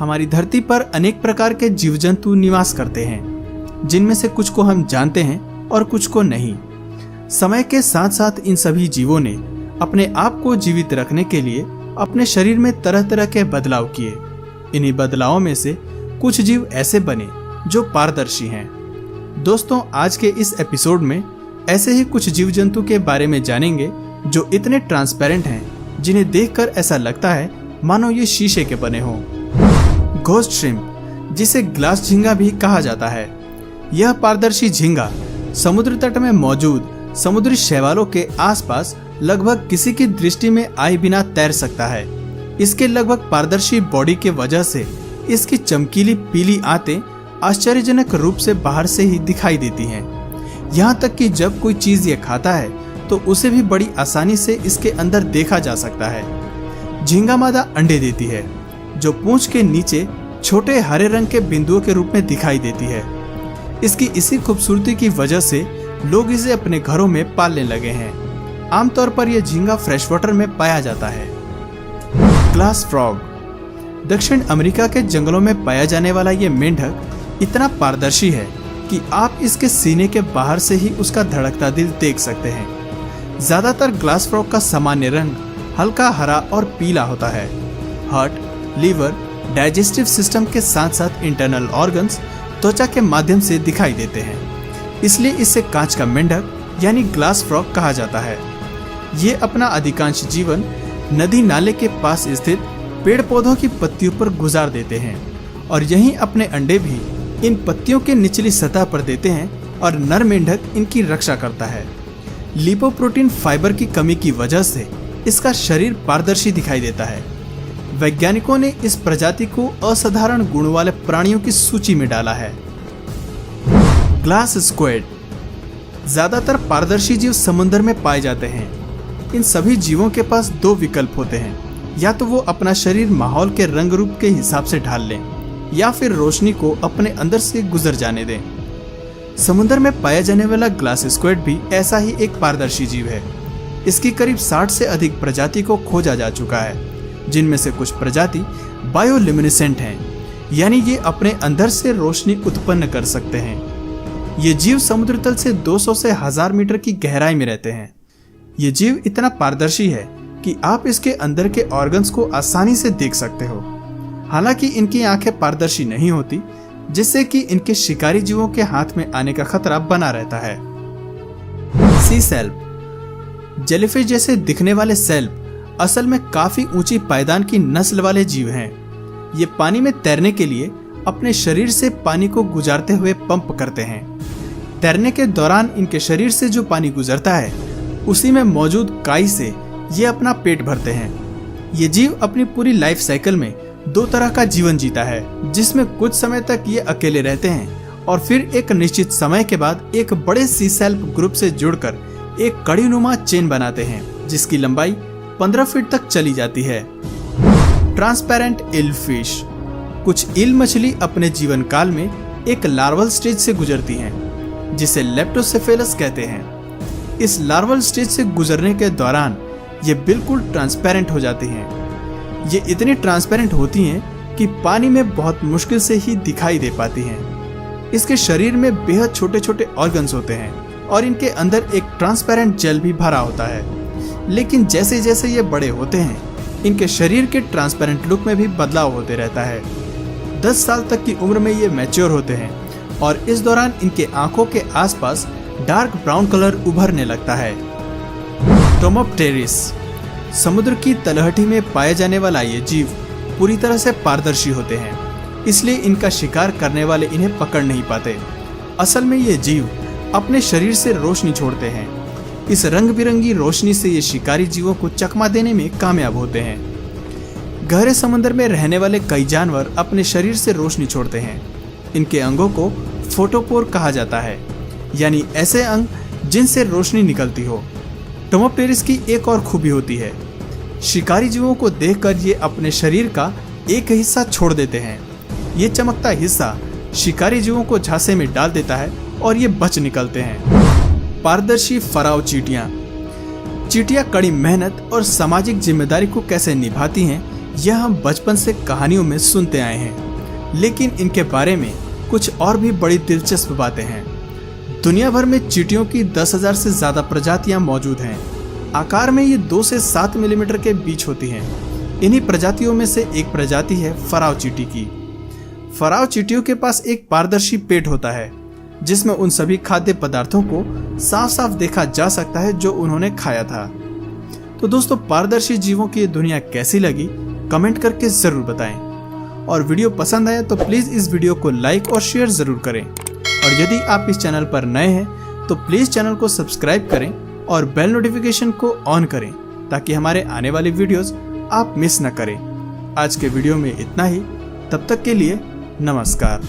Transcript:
हमारी धरती पर अनेक प्रकार के जीव जंतु निवास करते हैं, जिनमें से कुछ को हम जानते हैं और कुछ को नहीं। समय के साथ साथ इन सभी जीवों ने अपने आप को जीवित रखने के लिए अपने शरीर में तरह तरह के बदलाव किए। इन्हीं बदलावों में से कुछ जीव ऐसे बने जो पारदर्शी हैं। दोस्तों, आज के इस एपिसोड में ऐसे ही कुछ जीव जंतु के बारे में जानेंगे जो इतने ट्रांसपेरेंट हैं, जिन्हें देखकर ऐसा लगता है मानो ये शीशे के बने हों। घोस्ट श्रिम्प, जिसे ग्लास झींगा भी कहा जाता है, यह पारदर्शी झींगा समुद्र तट में मौजूद समुद्री शैवालों के आसपास लगभग किसी की दृष्टि में आए बिना तैर सकता है। इसके लगभग पारदर्शी बॉडी के वजह से इसकी चमकीली पीली आंतें आश्चर्यजनक रूप से बाहर से ही दिखाई देती हैं। यहाँ तक कि जब कोई चीज ये खाता है तो उसे भी बड़ी आसानी से इसके अंदर देखा जा सकता है। झींगा मादा अंडे देती है, जो पूंछ के नीचे छोटे हरे रंग के बिंदुओं के रूप में दिखाई देती है। इसकी इसी खूबसूरती की वजह से लोग इसे अपने घरों में पालने लगे हैं। आमतौर पर यह झींगा फ्रेश वाटर में पाया जाता है। ग्लास फ्रॉग, दक्षिण अमेरिका के जंगलों में पाया जाने वाला ये मेंढक इतना पारदर्शी है कि आप इसके सीने के बाहर से ही उसका धड़कता दिल देख सकते हैं। ज्यादातर ग्लास फ्रॉग का सामान्य रंग हल्का हरा और पीला होता है। हार्ट, लीवर, डाइजेस्टिव सिस्टम के साथ साथ इंटरनल ऑर्गन्स त्वचा के माध्यम से दिखाई देते हैं, इसलिए इसे कांच का मेंढक यानी ग्लास फ्रॉग कहा जाता है। ये अपना अधिकांश जीवन नदी नाले के पास स्थित पेड़ पौधों की पत्तियों पर गुजार देते हैं और यहीं अपने अंडे भी इन पत्तियों के निचली सतह पर देते हैं और नर मेंढक इनकी रक्षा करता है। लिपोप्रोटीन फाइबर की कमी की वजह से इसका शरीर पारदर्शी दिखाई देता है। वैज्ञानिकों ने इस प्रजाति को असाधारण गुण वाले प्राणियों की सूची में डाला है। ग्लास स्क्विड, ज्यादातर पारदर्शी जीव समुद्र में पाए जाते हैं। इन सभी जीवों के पास दो विकल्प होते हैं, या तो वो अपना शरीर माहौल के रंग रूप के हिसाब से ढाल लें या फिर रोशनी को अपने अंदर से गुजर जाने दें। समुद्र में पाया जाने वाला ग्लास स्क्विड भी ऐसा ही एक पारदर्शी जीव है। इसकी करीब 60 से अधिक प्रजाति को खोजा जा चुका है, जिनमें से कुछ प्रजाति बायोल्यूमिनेसेंट हैं, यानी ये अपने अंदर से रोशनी उत्पन्न कर सकते हैं। ये जीव समुद्र तल से 200 से 1000 मीटर की गहराई में रहते हैं। ये जीव इतना पारदर्शी है कि आप इसके अंदर के ऑर्गन्स को आसानी से देख सकते हो। हालांकि इनकी आंखें पारदर्शी नहीं होती, जिससे कि इनके शिकारी जीवों के हाथ में आने का खतरा बना रहता है। सी सेल्प, जेलीफिश जैसे दिखने वाले सेल्प असल में काफी ऊंची पायदान की नस्ल वाले जीव हैं। ये पानी में तैरने के लिए अपने शरीर से पानी को गुजारते हुए पंप करते हैं। तैरने के दौरान इनके शरीर से जो पानी गुजरता है, उसी में मौजूद काई से ये अपना पेट भरते हैं। ये जीव अपनी पूरी लाइफ साइकिल में दो तरह का जीवन जीता है, जिसमें कुछ समय तक ये अकेले रहते हैं और फिर एक निश्चित समय के बाद एक बड़े सी सेल्प ग्रुप से जुड़कर एक कड़ीनुमा चेन बनाते हैं, जिसकी लंबाई 15 फीट तक चली जाती है। ट्रांसपेरेंट ईल फिश, कुछ ईल मछली अपने जीवन काल में एक लार्वल स्टेज से गुजरती हैं, जिसे लेप्टोसेफेलस कहते हैं। इस लार्वल स्टेज से गुजरने के दौरान ये बिल्कुल ट्रांसपेरेंट हो जाती हैं। ये इतनी ट्रांसपेरेंट होती हैं कि पानी में बहुत मुश्किल से ही दिखाई दे पाती हैं। इसके शरीर में बेहद छोटे छोटे ऑर्गन्स होते हैं और इनके अंदर एक ट्रांसपेरेंट जेल भी भरा होता है। लेकिन जैसे जैसे ये बड़े होते हैं, इनके शरीर के ट्रांसपेरेंट लुक में भी बदलाव होते रहता है। 10 साल तक की उम्र में ये मैच्योर होते हैं और इस दौरान इनके आंखों के आसपास डार्क ब्राउन कलर उभरने लगता है। टोमोप्टेरिस, समुद्र की तलहटी में पाए जाने वाला ये जीव पूरी तरह से पारदर्शी होते हैं, इसलिए इनका शिकार करने वाले इन्हें पकड़ नहीं पाते। असल में ये जीव अपने शरीर से रोशनी छोड़ते हैं। इस रंग बिरंगी रोशनी से ये शिकारी जीवों को चकमा देने में कामयाब होते हैं। गहरे समुद्र में रहने वाले कई जानवर अपने शरीर से रोशनी छोड़ते हैं। इनके अंगों को फोटोपोर कहा जाता है, यानी ऐसे अंग जिनसे रोशनी निकलती हो। टोमोप्टेरिस की एक और खूबी होती है, शिकारी जीवों को देखकर ये अपने शरीर का एक हिस्सा छोड़ देते हैं। ये चमकता हिस्सा शिकारी जीवों को झांसे में डाल देता है और ये बच निकलते हैं। पारदर्शी फराव चींटियां। चींटियां कड़ी मेहनत और सामाजिक जिम्मेदारी को कैसे निभाती हैं, यह हम बचपन से कहानियों में सुनते आए हैं, लेकिन इनके बारे में कुछ और भी बड़ी दिलचस्प बातें हैं। दुनिया भर में चींटियों की 10,000 से ज्यादा प्रजातियां मौजूद हैं। आकार में ये 2 से 7 मिलीमीटर के बीच होती हैं। इन्हीं प्रजातियों में से एक प्रजाति है फराव चींटी की। फराव चींटियों के पास एक पारदर्शी पेट होता है, जिसमें उन सभी खाद्य पदार्थों को साफ साफ देखा जा सकता है जो उन्होंने खाया था। तो दोस्तों, पारदर्शी जीवों की दुनिया कैसी लगी कमेंट करके जरूर बताएं, और वीडियो पसंद आया तो प्लीज इस वीडियो को लाइक और शेयर जरूर करें। और यदि आप इस चैनल पर नए हैं तो प्लीज चैनल को सब्सक्राइब करें और बेल नोटिफिकेशन को ऑन करें, ताकि हमारे आने वाली वीडियोस आप मिस न करें। आज के वीडियो में इतना ही, तब तक के लिए नमस्कार।